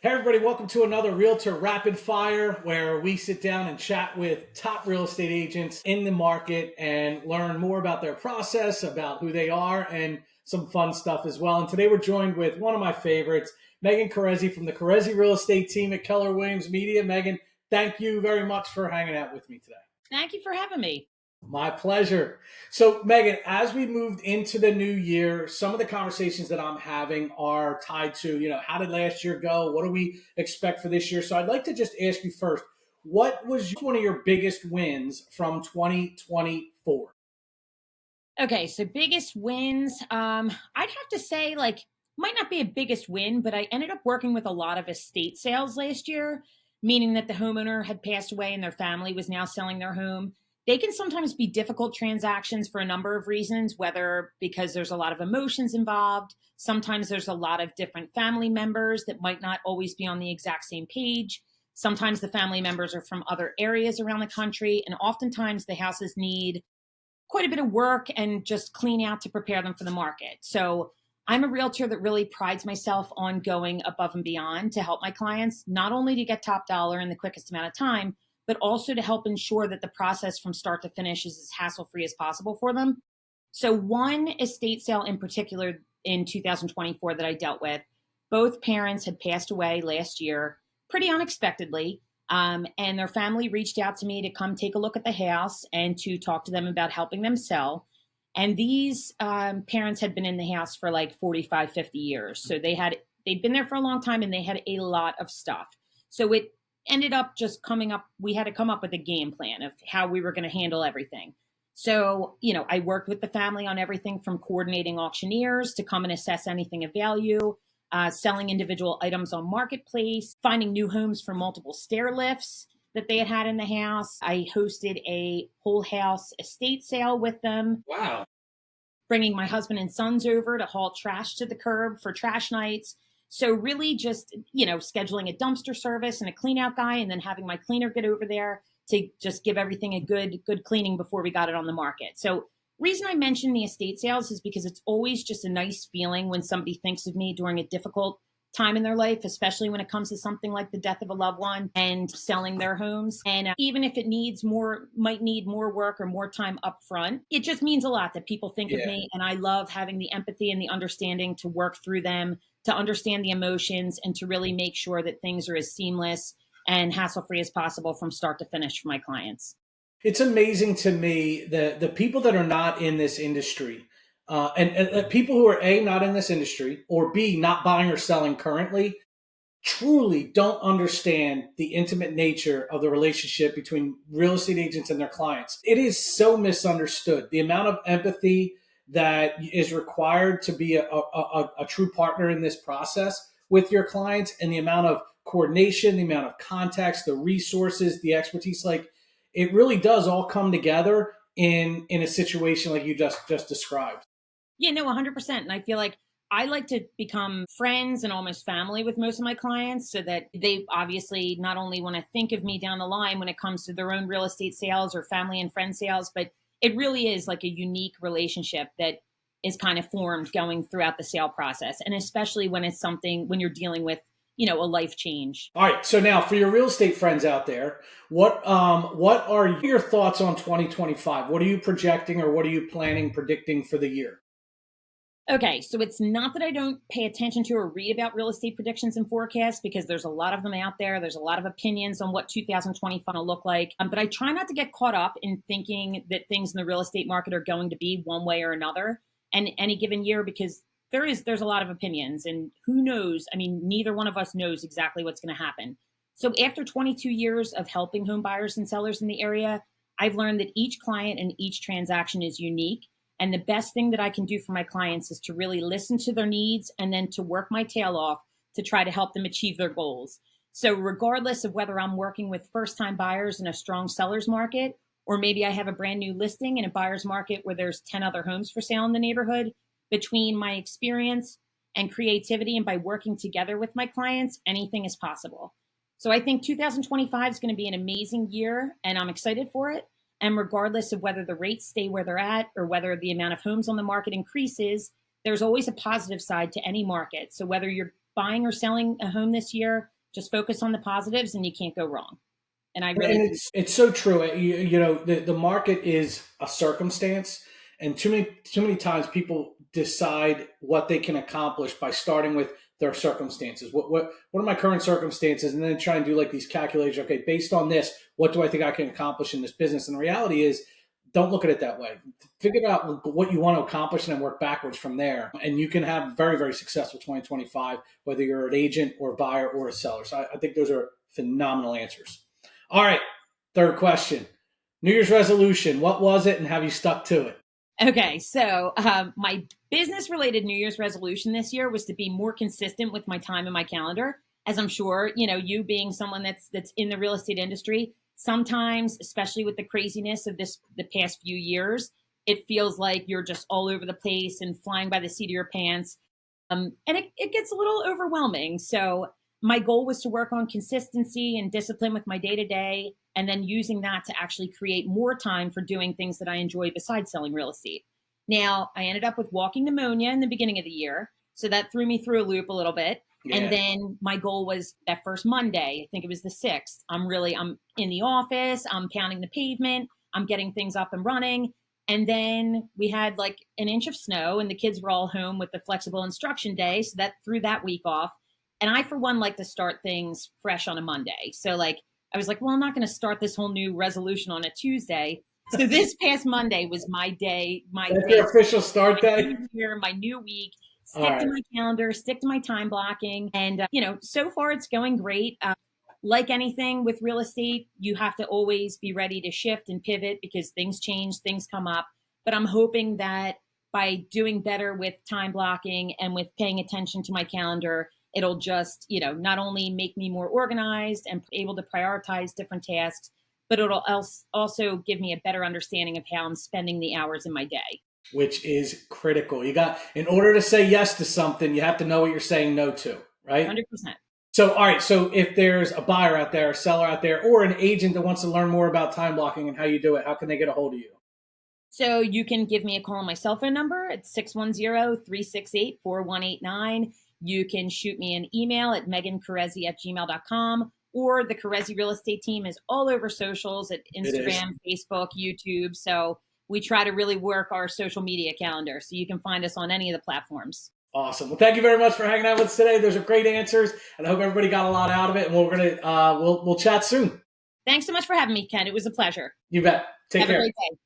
Hey everybody, welcome to another Realtor Rapid Fire where we sit down and chat with top real estate agents in the market and learn more about their process, about who they are, and some fun stuff as well. And today we're joined with one of my favorites, Megan Kerezsi from the Kerezsi Real Estate Team at Keller Williams Media. Megan, thank you very much for hanging out with me today. Thank you for having me. My pleasure. So, Megan, as we moved into the new year, some of the conversations that I'm having are tied to, how did last year go? What do we expect for this year? So, I'd like to just ask you first, what was one of your biggest wins from 2024? Okay, so biggest wins. I'd have to say, might not be a biggest win, but I ended up working with a lot of estate sales last year, meaning that the homeowner had passed away and their family was now selling their home. They can sometimes be difficult transactions for a number of reasons, whether because there's a lot of emotions involved. Sometimes there's a lot of different family members that might not always be on the exact same page. Sometimes the family members are from other areas around the country, and oftentimes the houses need quite a bit of work and just clean out to prepare them for the market. So I'm a realtor that really prides myself on going above and beyond to help my clients, not only to get top dollar in the quickest amount of time, but also to help ensure that the process from start to finish is as hassle-free as possible for them. So one estate sale in particular in 2024 that I dealt with, both parents had passed away last year pretty unexpectedly. And their family reached out to me to come take a look at the house and to talk to them about helping them sell. And these parents had been in the house for like 45, 50 years. So they'd been there for a long time and they had a lot of stuff. So it ended up just coming up. We had to come up with a game plan of how we were going to handle everything. So, I worked with the family on everything from coordinating auctioneers to come and assess anything of value, selling individual items on Marketplace, finding new homes for multiple stair lifts that they had in the house. I hosted a whole house estate sale with them. Wow. Bringing my husband and sons over to haul trash to the curb for trash nights. So really just, scheduling a dumpster service and a clean out guy and then having my cleaner get over there to just give everything a good cleaning before we got it on the market. So reason I mention the estate sales is because it's always just a nice feeling when somebody thinks of me during a difficult time in their life, especially when it comes to something like the death of a loved one and selling their homes. And even if it might need more work or more time up front, it just means a lot that people think of me. And I love having the empathy and the understanding to work through them, to understand the emotions and to really make sure that things are as seamless and hassle-free as possible from start to finish for my clients. It's amazing to me the people that are not in this industry, and people who are A, not in this industry, or B, not buying or selling currently, truly don't understand the intimate nature of the relationship between real estate agents and their clients. It is so misunderstood. The amount of empathy that is required to be a true partner in this process with your clients, and the amount of coordination, the amount of context, the resources, the expertise, like it really does all come together in a situation like you just described. Yeah, no, 100%. And I feel like I like to become friends and almost family with most of my clients so that they obviously not only want to think of me down the line when it comes to their own real estate sales or family and friend sales, but it really is like a unique relationship that is kind of formed going throughout the sale process. And especially when it's something when you're dealing with, a life change. All right. So now for your real estate friends out there, what are your thoughts on 2025? What are you projecting or what are you predicting for the year? Okay, so it's not that I don't pay attention to or read about real estate predictions and forecasts because there's a lot of them out there. There's a lot of opinions on what 2025 will look like. But I try not to get caught up in thinking that things in the real estate market are going to be one way or another in any given year because there's a lot of opinions and who knows? I mean, neither one of us knows exactly what's going to happen. So after 22 years of helping home buyers and sellers in the area, I've learned that each client and each transaction is unique. And the best thing that I can do for my clients is to really listen to their needs and then to work my tail off to try to help them achieve their goals. So regardless of whether I'm working with first-time buyers in a strong seller's market, or maybe I have a brand new listing in a buyer's market where there's 10 other homes for sale in the neighborhood, between my experience and creativity and by working together with my clients, anything is possible. So I think 2025 is going to be an amazing year and I'm excited for it. And regardless of whether the rates stay where they're at or whether the amount of homes on the market increases, there's always a positive side to any market. So whether you're buying or selling a home this year, just focus on the positives and you can't go wrong. And I And really, it's so true. You know, the market is a circumstance, and too many times people decide what they can accomplish by starting with their circumstances. What are my current circumstances, and then try and do like these calculations. Okay, based on this, what do I think I can accomplish in this business? And the reality is, don't look at it that way. Figure out what you want to accomplish and then work backwards from there. And you can have very, very successful 2025, whether you're an agent or a buyer or a seller. So I think those are phenomenal answers. All right, third question. New Year's resolution. What was it and have you stuck to it? okay. So my business related New Year's resolution this year was to be more consistent with my time and my calendar. As I'm sure, you being someone that's in the real estate industry, sometimes, especially with the craziness of the past few years, it feels like you're just all over the place and flying by the seat of your pants. And it gets a little overwhelming. So my goal was to work on consistency and discipline with my day to day, and then using that to actually create more time for doing things that I enjoy besides selling real estate. Now, I ended up with walking pneumonia in the beginning of the year. So that threw me through a loop a little bit. Yeah. And then my goal was that first Monday, I think it was the 6th. I'm in the office, I'm pounding the pavement, I'm getting things up and running. And then we had like an inch of snow and the kids were all home with the flexible instruction day. So that threw that week off. And I, for one, like to start things fresh on a Monday. So like, I was like, well, I'm not going to start this whole new resolution on a Tuesday. So this past Monday was my day. That's your official start day? My new week. Stick to my calendar, stick to my time blocking. And, so far it's going great. Like anything with real estate, you have to always be ready to shift and pivot because things change, things come up. But I'm hoping that by doing better with time blocking and with paying attention to my calendar, it'll just, not only make me more organized and able to prioritize different tasks, but it'll also give me a better understanding of how I'm spending the hours in my day. Which is critical. In order to say yes to something, you have to know what you're saying no to, right? 100%. So, all right. So if there's a buyer out there, a seller out there, or an agent that wants to learn more about time blocking and how you do it, how can they get a hold of you? So you can give me a call on my cell phone number at 610-368-4189. You can shoot me an email at megankerezsi@gmail.com, or the Kerezsi Real Estate Team is all over socials at Instagram, Facebook, YouTube. So we try to really work our social media calendar. So you can find us on any of the platforms. Awesome. Well, thank you very much for hanging out with us today. Those are great answers, and I hope everybody got a lot out of it. And we'll chat soon. Thanks so much for having me, Ken. It was a pleasure. You bet. Take care. Have a great day.